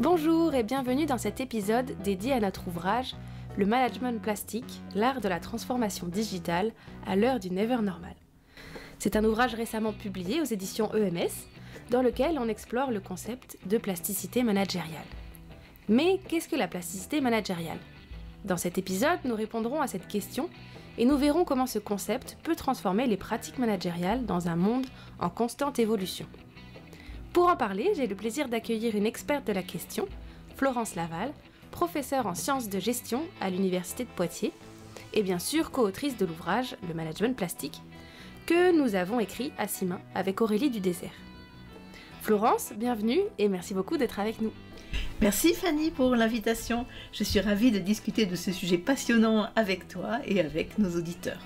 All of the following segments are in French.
Bonjour et bienvenue dans cet épisode dédié à notre ouvrage « Le management plastique, l'art de la transformation digitale à l'heure du Never Normal ». C'est un ouvrage récemment publié aux éditions EMS, dans lequel on explore le concept de plasticité managériale. Mais qu'est-ce que la plasticité managériale ? Dans cet épisode, nous répondrons à cette question et nous verrons comment ce concept peut transformer les pratiques managériales dans un monde en constante évolution. Pour en parler, j'ai le plaisir d'accueillir une experte de la question, Florence Laval, professeure en sciences de gestion à l'Université de Poitiers, et bien sûr co-autrice de l'ouvrage « Le management plastique », que nous avons écrit à 6 mains avec Aurélie Dudésert. Florence, bienvenue et merci beaucoup d'être avec nous. Merci Fanny pour l'invitation. Je suis ravie de discuter de ce sujet passionnant avec toi et avec nos auditeurs.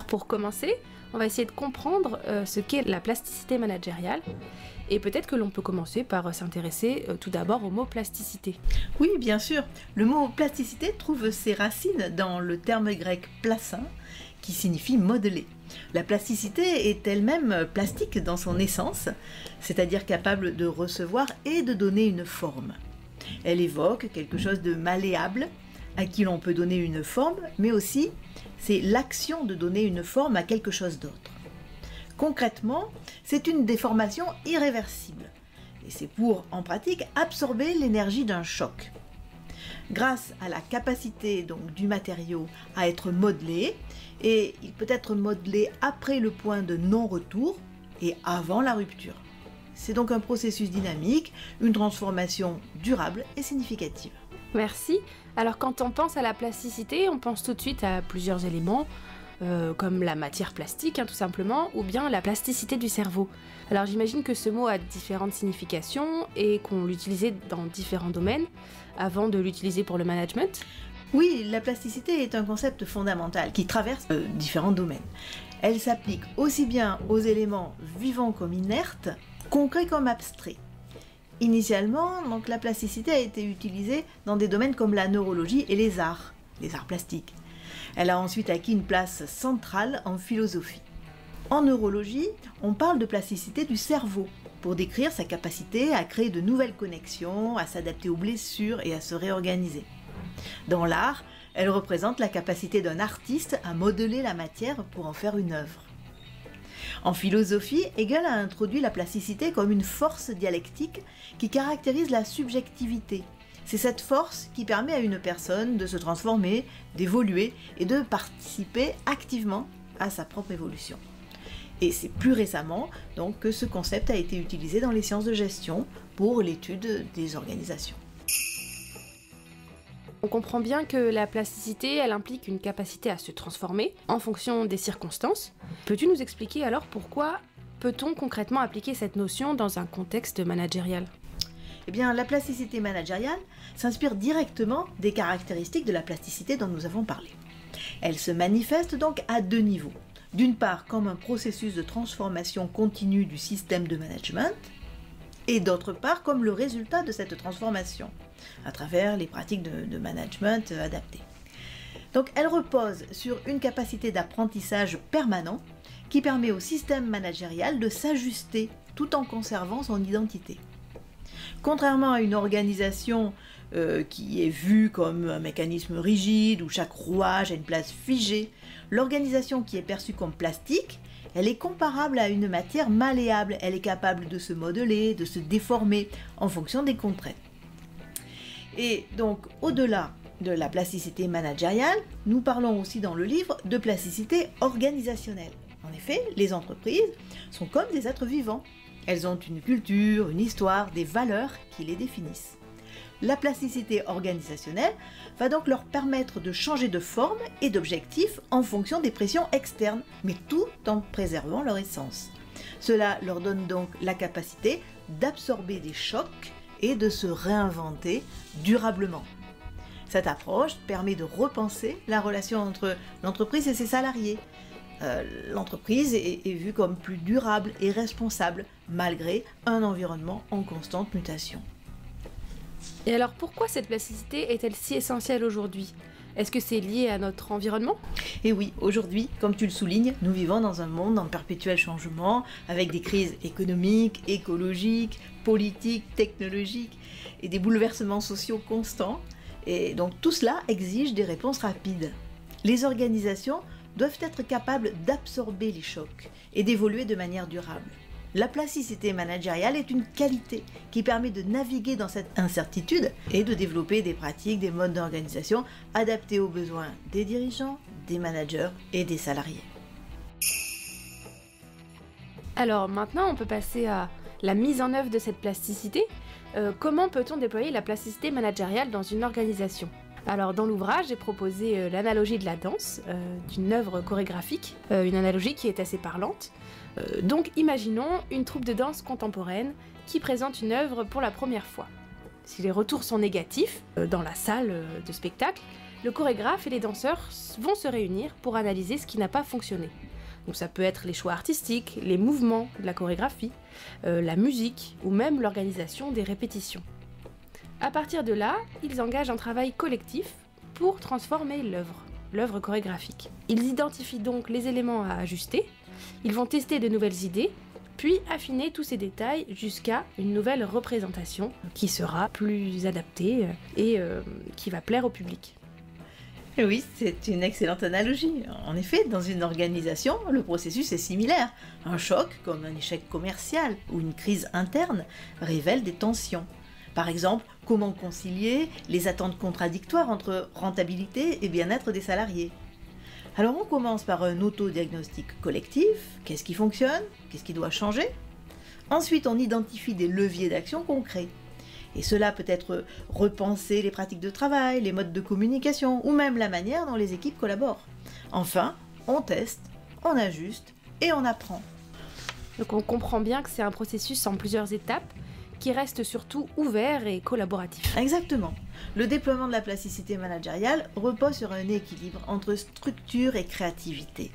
Pour commencer, on va essayer de comprendre ce qu'est la plasticité managériale. Et peut-être que l'on peut commencer par s'intéresser tout d'abord au mot plasticité. Oui, bien sûr. Le mot plasticité trouve ses racines dans le terme grec plassin, qui signifie modeler. La plasticité est elle-même plastique dans son essence, c'est-à-dire capable de recevoir et de donner une forme. Elle évoque quelque chose de malléable, à qui l'on peut donner une forme, mais aussi c'est l'action de donner une forme à quelque chose d'autre. Concrètement, c'est une déformation irréversible. Et c'est pour, en pratique, absorber l'énergie d'un choc. Grâce à la capacité donc, du matériau à être modelé, et il peut être modelé après le point de non-retour et avant la rupture. C'est donc un processus dynamique, une transformation durable et significative. Merci. Alors quand on pense à la plasticité, on pense tout de suite à plusieurs éléments, comme la matière plastique tout simplement, ou bien la plasticité du cerveau. Alors j'imagine que ce mot a différentes significations et qu'on l'utilisait dans différents domaines avant de l'utiliser pour le management. Oui, la plasticité est un concept fondamental qui traverse différents domaines. Elle s'applique aussi bien aux éléments vivants comme inertes, concrets comme abstraits. Initialement, donc, la plasticité a été utilisée dans des domaines comme la neurologie et les arts plastiques. Elle a ensuite acquis une place centrale en philosophie. En neurologie, on parle de plasticité du cerveau pour décrire sa capacité à créer de nouvelles connexions, à s'adapter aux blessures et à se réorganiser. Dans l'art, elle représente la capacité d'un artiste à modeler la matière pour en faire une œuvre. En philosophie, Hegel a introduit la plasticité comme une force dialectique qui caractérise la subjectivité. C'est cette force qui permet à une personne de se transformer, d'évoluer et de participer activement à sa propre évolution. Et c'est plus récemment donc, que ce concept a été utilisé dans les sciences de gestion pour l'étude des organisations. On comprend bien que la plasticité, elle implique une capacité à se transformer en fonction des circonstances. Peux-tu nous expliquer alors pourquoi peut-on concrètement appliquer cette notion dans un contexte managérial ? Eh bien, la plasticité managériale s'inspire directement des caractéristiques de la plasticité dont nous avons parlé. Elle se manifeste donc à 2 niveaux. D'une part, comme un processus de transformation continue du système de management, et d'autre part, comme le résultat de cette transformation, à travers les pratiques de management adaptées. Donc, elle repose sur une capacité d'apprentissage permanent qui permet au système managérial de s'ajuster tout en conservant son identité. Contrairement à une organisation qui est vue comme un mécanisme rigide où chaque rouage a une place figée, l'organisation qui est perçue comme plastique, elle est comparable à une matière malléable. Elle est capable de se modeler, de se déformer en fonction des contraintes. Et donc, au-delà de la plasticité managériale, nous parlons aussi dans le livre de plasticité organisationnelle. En effet, les entreprises sont comme des êtres vivants. Elles ont une culture, une histoire, des valeurs qui les définissent. La plasticité organisationnelle va donc leur permettre de changer de forme et d'objectif en fonction des pressions externes, mais tout en préservant leur essence. Cela leur donne donc la capacité d'absorber des chocs et de se réinventer durablement. Cette approche permet de repenser la relation entre l'entreprise et ses salariés. L'entreprise est vue comme plus durable et responsable malgré un environnement en constante mutation. Et alors pourquoi cette plasticité est-elle si essentielle aujourd'hui ? Est-ce que c'est lié à notre environnement? Et oui, aujourd'hui, comme tu le soulignes, nous vivons dans un monde en perpétuel changement, avec des crises économiques, écologiques, politiques, technologiques et des bouleversements sociaux constants. Et donc tout cela exige des réponses rapides. Les organisations doivent être capables d'absorber les chocs et d'évoluer de manière durable. La plasticité managériale est une qualité qui permet de naviguer dans cette incertitude et de développer des pratiques, des modes d'organisation adaptés aux besoins des dirigeants, des managers et des salariés. Alors maintenant, on peut passer à la mise en œuvre de cette plasticité. Comment peut-on déployer la plasticité managériale dans une organisation? Alors dans l'ouvrage, j'ai proposé l'analogie de la danse, d'une œuvre chorégraphique, une analogie qui est assez parlante. Donc imaginons une troupe de danse contemporaine qui présente une œuvre pour la première fois. Si les retours sont négatifs, dans la salle de spectacle, le chorégraphe et les danseurs vont se réunir pour analyser ce qui n'a pas fonctionné. Donc ça peut être les choix artistiques, les mouvements de la chorégraphie, la musique ou même l'organisation des répétitions. À partir de là, ils engagent un travail collectif pour transformer l'œuvre chorégraphique. Ils identifient donc les éléments à ajuster, ils vont tester de nouvelles idées, puis affiner tous ces détails jusqu'à une nouvelle représentation qui sera plus adaptée et qui va plaire au public. Oui, c'est une excellente analogie. En effet, dans une organisation, le processus est similaire. Un choc, comme un échec commercial ou une crise interne, révèle des tensions. Par exemple, comment concilier les attentes contradictoires entre rentabilité et bien-être des salariés. Alors on commence par un autodiagnostic collectif. Qu'est-ce qui fonctionne? Qu'est-ce qui doit changer? Ensuite, on identifie des leviers d'action concrets. Et cela peut être repenser les pratiques de travail, les modes de communication ou même la manière dont les équipes collaborent. Enfin, on teste, on ajuste et on apprend. Donc on comprend bien que c'est un processus en plusieurs étapes qui reste surtout ouvert et collaboratif. Exactement. Le déploiement de la plasticité managériale repose sur un équilibre entre structure et créativité.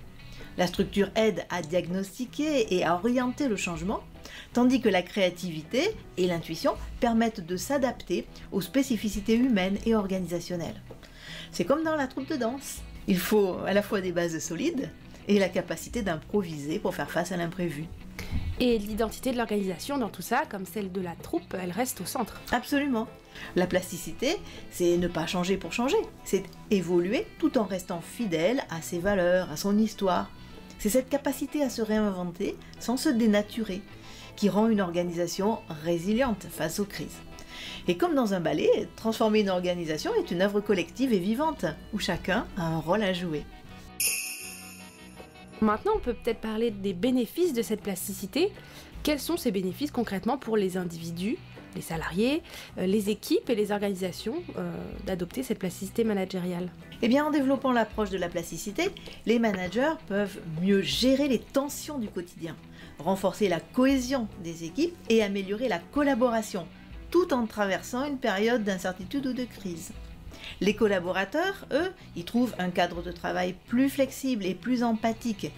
La structure aide à diagnostiquer et à orienter le changement, tandis que la créativité et l'intuition permettent de s'adapter aux spécificités humaines et organisationnelles. C'est comme dans la troupe de danse. Il faut à la fois des bases solides et la capacité d'improviser pour faire face à l'imprévu. Et l'identité de l'organisation dans tout ça, comme celle de la troupe, elle reste au centre. Absolument. La plasticité, c'est ne pas changer pour changer. C'est évoluer tout en restant fidèle à ses valeurs, à son histoire. C'est cette capacité à se réinventer sans se dénaturer qui rend une organisation résiliente face aux crises. Et comme dans un ballet, transformer une organisation est une œuvre collective et vivante, où chacun a un rôle à jouer. Maintenant, on peut peut-être parler des bénéfices de cette plasticité. Quels sont ces bénéfices concrètement pour les individus, les salariés, les équipes et les organisations d'adopter cette plasticité managériale? Eh bien, en développant l'approche de la plasticité, les managers peuvent mieux gérer les tensions du quotidien, renforcer la cohésion des équipes et améliorer la collaboration, tout en traversant une période d'incertitude ou de crise. Les collaborateurs, eux, y trouvent un cadre de travail plus flexible et plus empathique,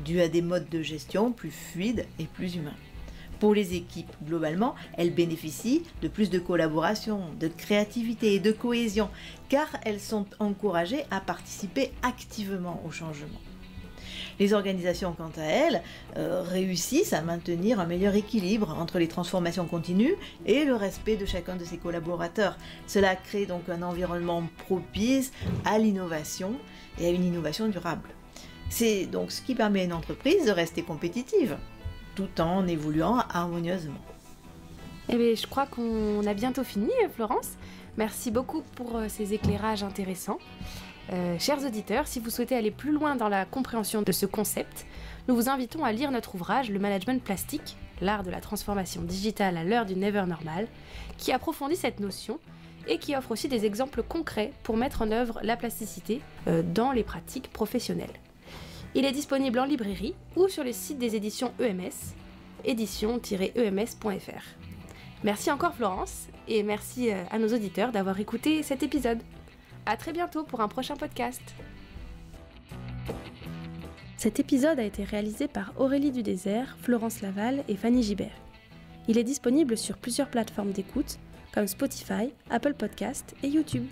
dû à des modes de gestion plus fluides et plus humains. Pour les équipes, globalement, elles bénéficient de plus de collaboration, de créativité et de cohésion, car elles sont encouragées à participer activement au changement. Les organisations, quant à elles, réussissent à maintenir un meilleur équilibre entre les transformations continues et le respect de chacun de ses collaborateurs. Cela crée donc un environnement propice à l'innovation et à une innovation durable. C'est donc ce qui permet à une entreprise de rester compétitive, tout en évoluant harmonieusement. Eh bien, je crois qu'on a bientôt fini, Florence. Merci beaucoup pour ces éclairages intéressants. Chers auditeurs, si vous souhaitez aller plus loin dans la compréhension de ce concept, nous vous invitons à lire notre ouvrage « Le management plastique, l'art de la transformation digitale à l'heure du never normal », qui approfondit cette notion et qui offre aussi des exemples concrets pour mettre en œuvre la plasticité dans les pratiques professionnelles. Il est disponible en librairie ou sur le site des éditions EMS, édition-ems.fr. Merci encore Florence, et merci à nos auditeurs d'avoir écouté cet épisode. À très bientôt pour un prochain podcast. Cet épisode a été réalisé par Aurélie Dudésert, Florence Laval et Fanny Gibert. Il est disponible sur plusieurs plateformes d'écoute comme Spotify, Apple Podcasts et YouTube.